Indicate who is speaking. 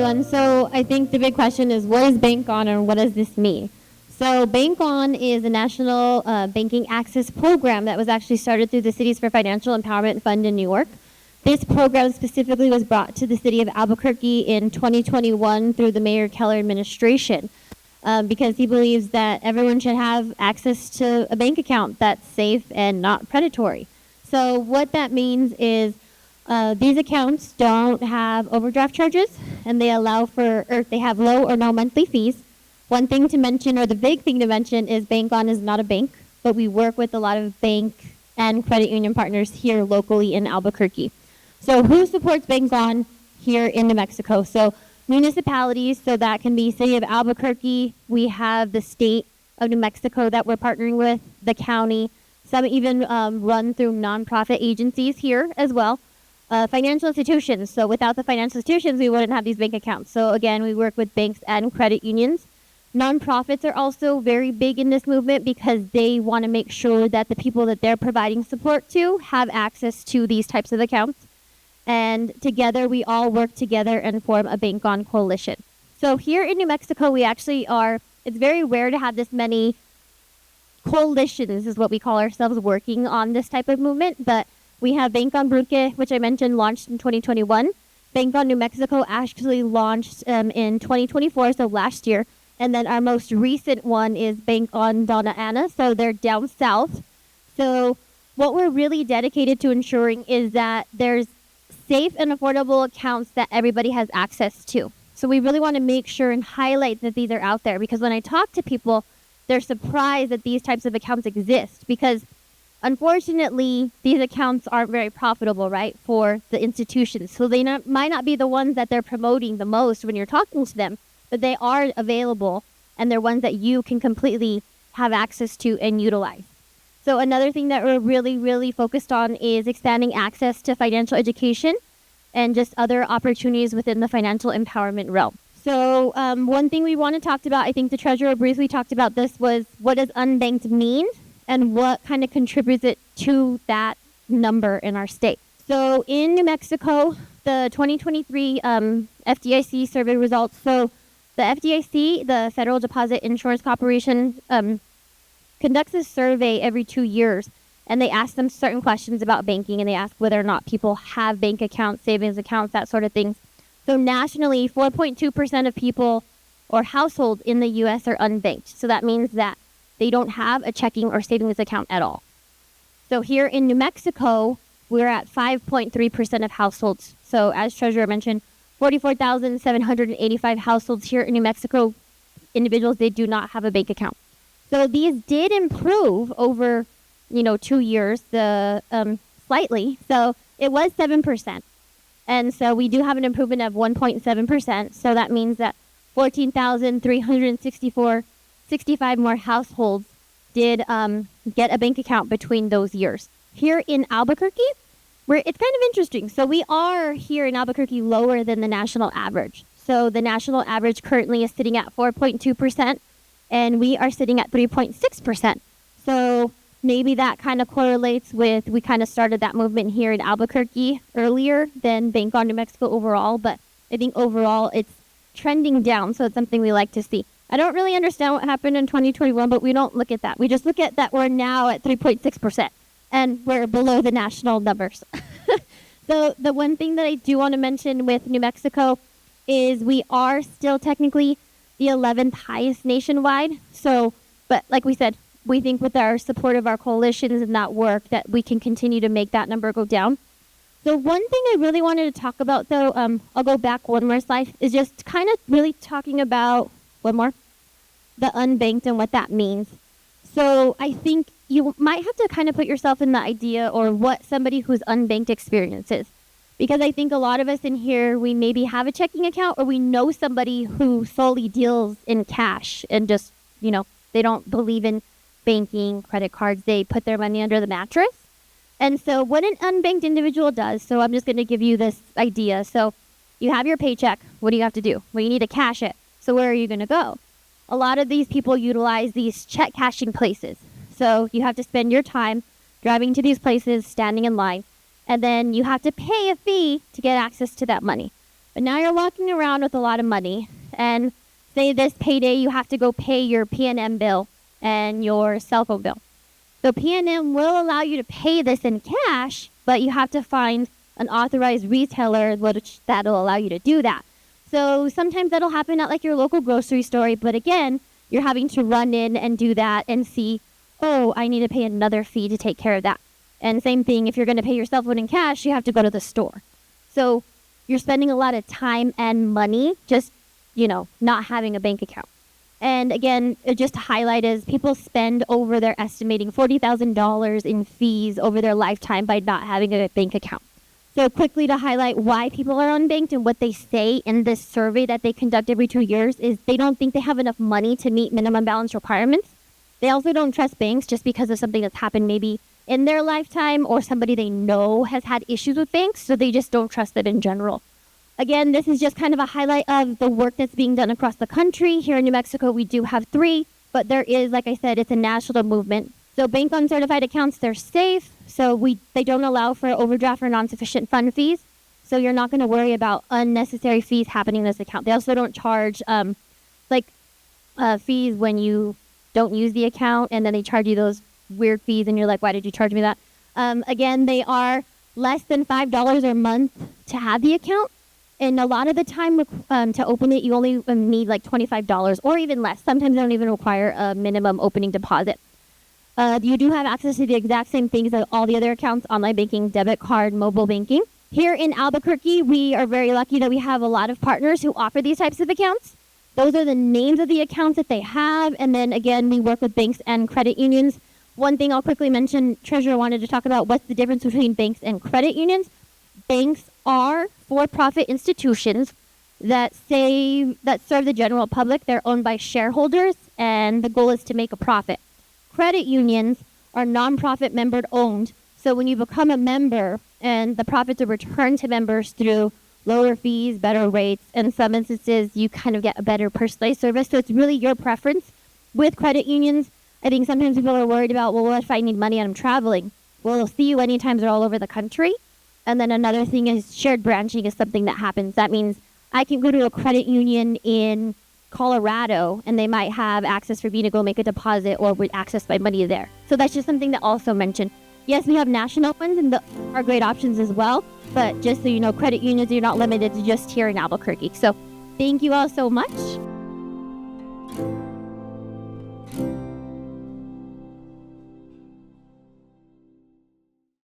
Speaker 1: everyone. So I think the big question is, what is Bank On and what does this mean? So Bank On is a national banking access program that was actually started through the Cities for Financial Empowerment Fund in New York. This program specifically was brought to the city of Albuquerque in 2021 through the Mayor Keller administration because he believes that everyone should have access to a bank account that's safe and not predatory. So what that means is these accounts don't have overdraft charges, and they allow for, or they have low or no monthly fees. One thing to mention, or the big thing to mention, is Bank On is not a bank, but we work with a lot of bank and credit union partners here locally in Albuquerque. So who supports Bank On here in New Mexico? So municipalities, so that can be City of Albuquerque. We have the state of New Mexico that we're partnering with, the county. Some even run through nonprofit agencies here as well. Financial institutions. So without the financial institutions, we wouldn't have these bank accounts. So again, we work with banks and credit unions. Nonprofits are also very big in this movement because they want to make sure that the people that they're providing support to have access to these types of accounts. And together, we all work together and form a Bank On coalition. So here in New Mexico, we actually are, it's very rare to have this many coalitions, is what we call ourselves, working on this type of movement. But we have Bank On Burque, which I mentioned, launched in 2021. Bank On New Mexico actually launched in 2024, so last year. And then our most recent one is Bank On Donna Ana, so they're down south. So what we're really dedicated to ensuring is that there's safe and affordable accounts that everybody has access to. So we really want to make sure and highlight that these are out there, because when I talk to people, they're surprised that these types of accounts exist, because unfortunately, these accounts aren't very profitable, right, for the institutions. So they might not be the ones that they're promoting the most when you're talking to them, but they are available, and they're ones that you can completely have access to and utilize. So another thing that we're really, really focused on is expanding access to financial education and just other opportunities within the financial empowerment realm. So one thing we want to talk about, I think the treasurer briefly talked about this, was what does unbanked mean and what kind of contributes it to that number in our state. So in New Mexico, the 2023 FDIC survey results, so the FDIC, the Federal Deposit Insurance Corporation, conducts a survey every 2 years, and they ask them certain questions about banking, and they ask whether or not people have bank accounts, savings accounts, that sort of thing. So nationally, 4.2% of people or households in the U.S. are unbanked. So that means that they don't have a checking or savings account at all. So here in New Mexico, we're at 5.3% of households. So as Treasurer mentioned, 44,785 households here in New Mexico, individuals, they do not have a bank account. So these did improve over, 2 years, slightly. So it was 7%. And so we do have an improvement of 1.7%. So that means that 65 more households did get a bank account between those years. Here in Albuquerque, it's kind of interesting. So we are here in Albuquerque lower than the national average. So the national average currently is sitting at 4.2%, and we are sitting at 3.6%. So maybe that kind of correlates with, we kind of started that movement here in Albuquerque earlier than Bank On New Mexico overall, but I think overall it's trending down, so it's something we like to see. I don't really understand what happened in 2021, but we don't look at that. We just look at that we're now at 3.6%, and we're below the national numbers. So the one thing that I do want to mention with New Mexico is we are still technically the 11th highest nationwide. So, but like we said, we think with our support of our coalitions and that work that we can continue to make that number go down. So one thing I really wanted to talk about, though, I'll go back one more slide, is just kind of really talking about, one more, the unbanked and what that means. So I think you might have to kind of put yourself in the idea or what somebody who's unbanked experiences. Because I think a lot of us in here, we maybe have a checking account or we know somebody who solely deals in cash and just, they don't believe in banking, credit cards. They put their money under the mattress. And so what an unbanked individual does, so I'm just going to give you this idea. So you have your paycheck. What do you have to do? Well, you need to cash it. So where are you going to go? A lot of these people utilize these check cashing places. So you have to spend your time driving to these places, standing in line, and then you have to pay a fee to get access to that money. But now you're walking around with a lot of money, and say this payday you have to go pay your PNM bill and your cell phone bill. So PNM will allow you to pay this in cash, but you have to find an authorized retailer that'll allow you to do that. So sometimes that'll happen at like your local grocery store, but again, you're having to run in and do that and see, oh, I need to pay another fee to take care of that. And same thing, if you're going to pay your cell phone in cash, you have to go to the store. So you're spending a lot of time and money just, not having a bank account. And again, just to highlight is people spend over their estimating $40,000 in fees over their lifetime by not having a bank account. So quickly to highlight why people are unbanked and what they say in this survey that they conduct every 2 years is they don't think they have enough money to meet minimum balance requirements. They also don't trust banks just because of something that's happened maybe in their lifetime or somebody they know has had issues with banks, so they just don't trust them in general. Again, this is just kind of a highlight of the work that's being done across the country. Here in New Mexico, we do have 3, but there is, like I said, it's a national movement. So bank on certified accounts, they're safe. So they don't allow for overdraft or non-sufficient fund fees. So you're not going to worry about unnecessary fees happening in this account. They also don't charge fees when you don't use the account, and then they charge you those weird fees, and you're like, why did you charge me that? Again, they are less than $5 a month to have the account. And a lot of the time to open it, you only need like $25 or even less. Sometimes they don't even require a minimum opening deposit. You do have access to the exact same things as all the other accounts: online banking, debit card, mobile banking. Here in Albuquerque, we are very lucky that we have a lot of partners who offer these types of accounts. Those are the names of the accounts that they have. And then again, we work with banks and credit unions. One thing I'll quickly mention, Treasurer wanted to talk about what's the difference between banks and credit unions. Banks are for-profit institutions that serve the general public. They're owned by shareholders, and the goal is to make a profit. Credit unions are nonprofit member-owned, so when you become a member, and the profits are returned to members through lower fees, better rates, in some instances, you kind of get a better personalized service. So it's really your preference. With credit unions, I think sometimes people are worried about, well, what if I need money and I'm traveling? Well, they'll see you anytime. They're all over the country. And then another thing is shared branching is something that happens. That means I can go to a credit union in Colorado, and they might have access for me to go make a deposit or would access my money there. So that's just something to also mention. Yes, we have national ones, and are great options as well. But just so you know, credit unions are not limited to just here in Albuquerque. So thank you all so much.